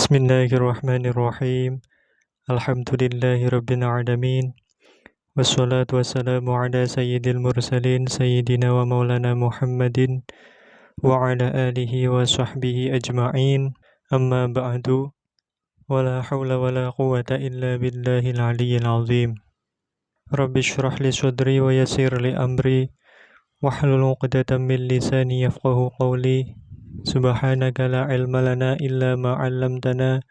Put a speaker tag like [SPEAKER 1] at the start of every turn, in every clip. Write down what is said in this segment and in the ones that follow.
[SPEAKER 1] Bismillahirrahmanirrahim. Alhamdulillahi rabbil alamin. Wassalatu wassalamu ala sayyidil mursalin sayyidina wa maulana Muhammadin wa ala alihi wa sahbihi ajma'in. Amma ba'du. Wala hawla wala quwata illa billahil aliyyil azim. Rabbi shrah li sadri wa yassir li amri wahlul 'uqdatam min lisani yafqahu qawli. Subhanaka la ilma lana illa ma 'allamtana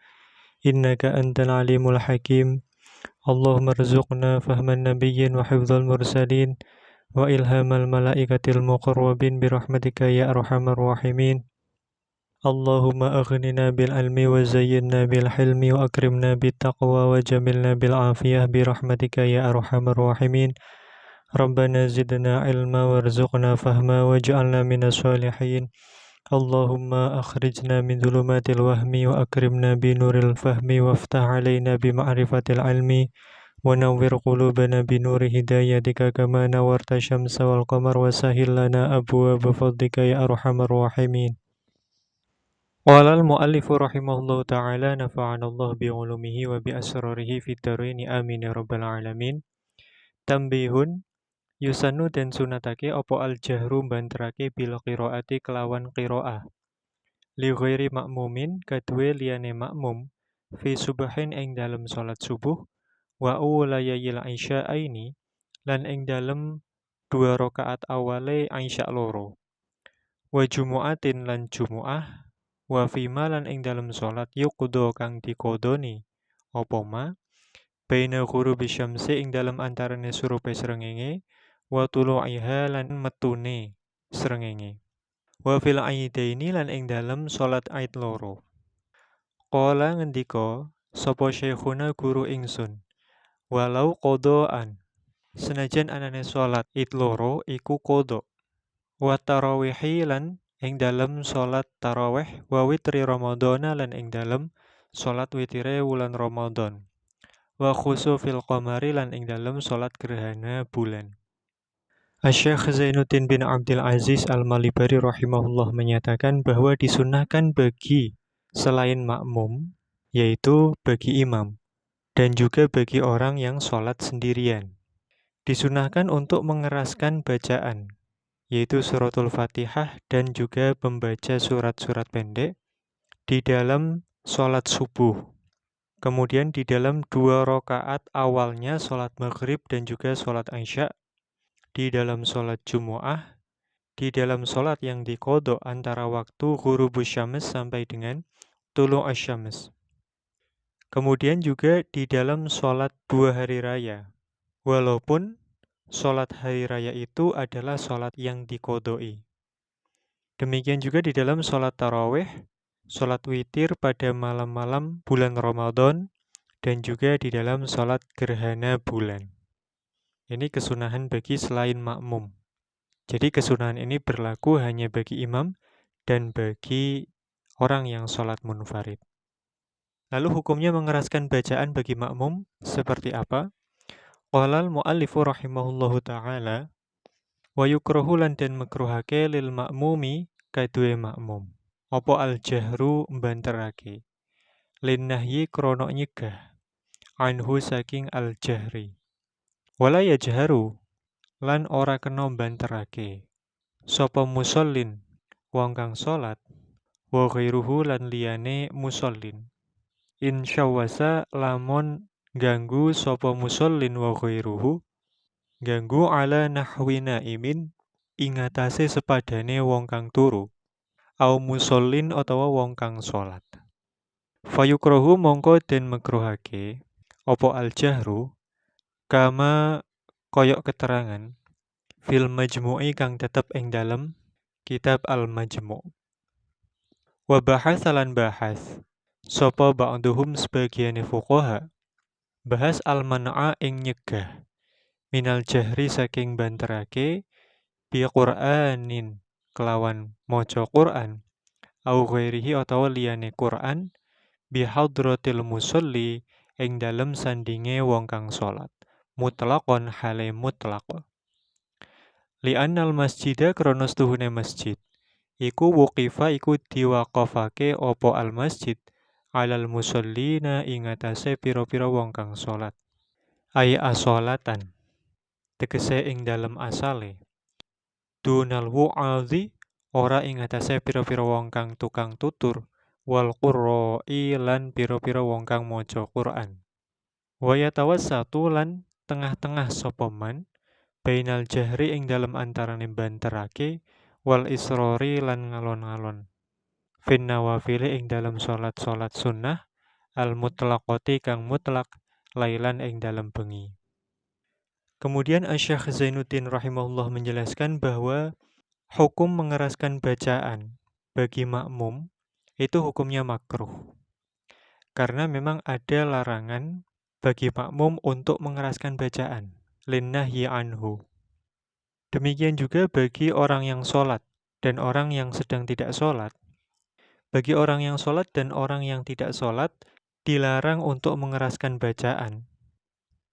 [SPEAKER 1] innaka antal alimul hakim. Allahumma rzuqna fahman nabiyyin wa hifdzal mursalin wa ilhamal malaikatil muqarrabin birahmatika ya arhamar rahimin. Allahumma aghnina bil ilmi wa zayyinna bil hilmi wa akrimna bit taqwa wa jamilna bil afiyah birahmatika ya arhamar rahimin. Rabbana zidna ilma warzuqna fahma waj'alna minas sholihin. Allahumma akhrijna min dhulumatil wahmi wa akrimna bi nuril fahmi waftah alaina bi ma'rifatil ilmi wa nawwir qulubana bi nuri hidayatika kama nawarta syamsa wal qamar wa sahil lana abwaaba fadlika ya arhamar rahimin. Qala al-muallifu rahimahullahu ta'ala nafa'ana Allah bi ulumihi wa bi asrarihi fid dharaini amin ya rabbal alamin. Tambihun Yusanu dan sunatake opo al-jahru banterake bil qiraati kelawan qiraah. Li ghairi makmumin kadue liyane makmum fi subahin ing dalem salat subuh wa ulayayil isya'aini lan ing dalem 2 rakaat awale isya loro. Wa jumu'atin lan jumu'ah wa fima lan ing dalem salat yuqdo kang dikodoni opo ma baina ghurubi syamsi ing dalem antarane surupe srengenge wa tulu'iha lan metune srengenge wa fil aidaini lan ing dalem salat aid loro. Qala ngendika sapa syekhuna guru ingsun walau qodaan senajan anane salat aid loro iku qodho wa tarawihi lan ing dalem salat tarawih wa witri ramadhana lan ing dalem salat witire wulan Ramadan wa khusufil qamari lan ing dalem salat gerhana bulan. Asy-Syaikh Zainuddin bin Abdul Aziz Al-Malibari rahimahullah menyatakan bahwa disunahkan bagi selain makmum, yaitu bagi imam, dan juga bagi orang yang sholat sendirian. Disunahkan untuk mengeraskan bacaan, yaitu suratul Fatihah dan juga membaca surat-surat pendek di dalam sholat subuh. Kemudian di dalam 2 rakaat awalnya sholat maghrib dan juga sholat isya, di dalam sholat Jumu'ah, di dalam sholat yang diqodho antara waktu ghurubus syams sampai dengan tulu' asy-syams. Kemudian juga di dalam sholat 2 hari raya, walaupun sholat hari raya itu adalah sholat yang diqodhoi. Demikian juga di dalam sholat tarawih, sholat witir pada malam-malam bulan Ramadan, dan juga di dalam sholat gerhana bulan. Ini kesunahan bagi selain makmum. Jadi kesunahan ini berlaku hanya bagi imam dan bagi orang yang sholat munfarid. Lalu hukumnya mengeraskan bacaan bagi makmum seperti apa? Qala al-muallifu rahimahullahu ta'ala wa yukrahu lan den makruhake lil makmumi kadue makmum. Apa al-jahru mbanterake lin nahyi krono nyegah anhu saking al-jahri. Wala yajharu lan ora kena banterake sapa musallin wong kang salat wa ghairuhu lan liyane musallin insyawasa lamun ganggu sapa musallin wa ghairuhu ganggu ala nahwi naimin ingatase sepadane wong kang turu au musallin utawa wong kang salat fayukrahu mongko den makruhake apa al-jahru kama koyok keterangan fil majmu'i kang tetep ing dalem kitab al-majmu'. Wa bahasalan bahas sapa ba'duhum sebagiane fuqaha bahas al-man'a ing nyegah minal jahri saking banterake bi Qur'anin kelawan maca Qur'an au ghairihi utawa liyane Qur'an bi hadratil musolli ing dalem sandinge wong kang salat mutlaqon hale mutlaq. Li'annal masjida kronos tuhune masjid. Iku wuqifa iku diwaqafake opo al masjid alal musallina ing atase pira-pira wong kang salat. Ai asolatan tegese ing dalem asale. Dunal wu'adhi ora ing atase pira-pira wong kang tukang tutur wal qurra'i lan pira-pira wong kang maca Quran. Wa yatawassatu lan tengah-tengah sapa man bainal jahri ing dalem antarane banterake wal israri lan ngalon-ngalon. Fin nawafili ing dalem salat-salat sunnah al mutlaqati kang mutlak lailan ing dalem bengi. Kemudian Asy-Syaikh Zainuddin rahimahullah menjelaskan bahwa hukum mengeraskan bacaan bagi makmum itu hukumnya makruh. Karena memang ada larangan bagi makmum untuk mengeraskan bacaan. Linnahyi anhu. Demikian juga bagi orang yang sholat dan orang yang sedang tidak sholat. Bagi orang yang sholat dan orang yang tidak sholat, dilarang untuk mengeraskan bacaan.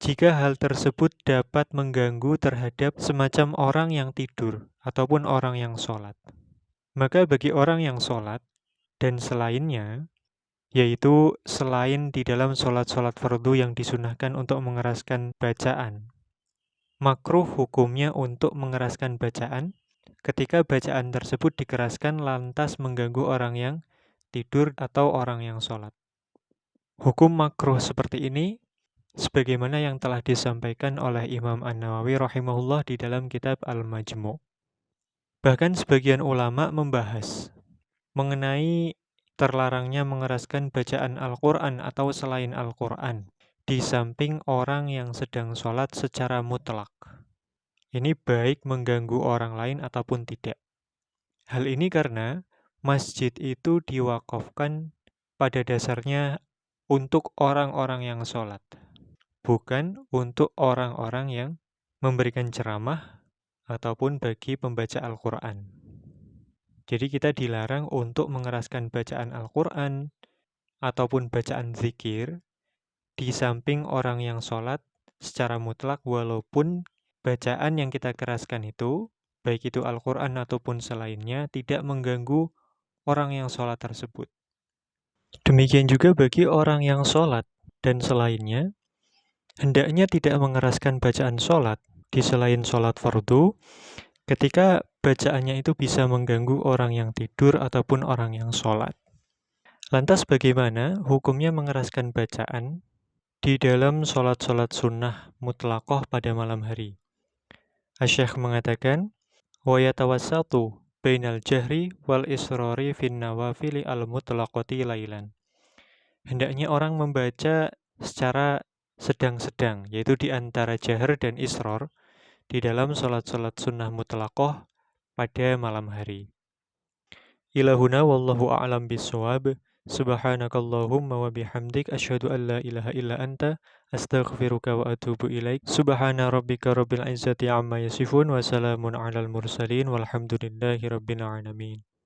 [SPEAKER 1] Jika hal tersebut dapat mengganggu terhadap semacam orang yang tidur ataupun orang yang sholat. Maka bagi orang yang sholat dan selainnya, yaitu selain di dalam sholat-sholat fardu yang disunahkan untuk mengeraskan bacaan, makruh hukumnya untuk mengeraskan bacaan ketika bacaan tersebut dikeraskan lantas mengganggu orang yang tidur atau orang yang sholat. Hukum makruh seperti ini sebagaimana yang telah disampaikan oleh Imam An-Nawawi rahimahullah di dalam kitab Al-Majmu'. Bahkan sebagian ulama membahas mengenai terlarangnya mengeraskan bacaan Al-Quran atau selain Al-Quran di samping orang yang sedang sholat secara mutlak. Ini baik mengganggu orang lain ataupun tidak. Hal ini karena masjid itu diwakafkan pada dasarnya untuk orang-orang yang sholat, bukan untuk orang-orang yang memberikan ceramah ataupun bagi pembaca Al-Quran. Jadi kita dilarang untuk mengeraskan bacaan Al-Quran ataupun bacaan zikir di samping orang yang sholat secara mutlak walaupun bacaan yang kita keraskan itu, baik itu Al-Quran ataupun selainnya, tidak mengganggu orang yang sholat tersebut. Demikian juga bagi orang yang sholat dan selainnya, hendaknya tidak mengeraskan bacaan sholat di selain sholat fardu ketika bacaannya itu bisa mengganggu orang yang tidur ataupun orang yang sholat. Lantas bagaimana hukumnya mengeraskan bacaan di dalam sholat-sholat sunnah mutlaqah pada malam hari? Asy-Syaikh mengatakan, wa yatawassatu bainal jahri wal israri fin nawafili al mutlaqati lailan. Hendaknya orang membaca secara sedang-sedang, yaitu di antara jahar dan israr di dalam sholat-sholat sunnah mutlaqah pada malam hari. Ilahuna wallahu a'lam bissawab. Subhanakallahumma wa bihamdik asyhadu an la ilaha illa anta astaghfiruka wa atubu ilaik. Subhana rabbika rabbil izzati amma yasifun wa salamun alal mursalin walhamdulillahi rabbil alamin.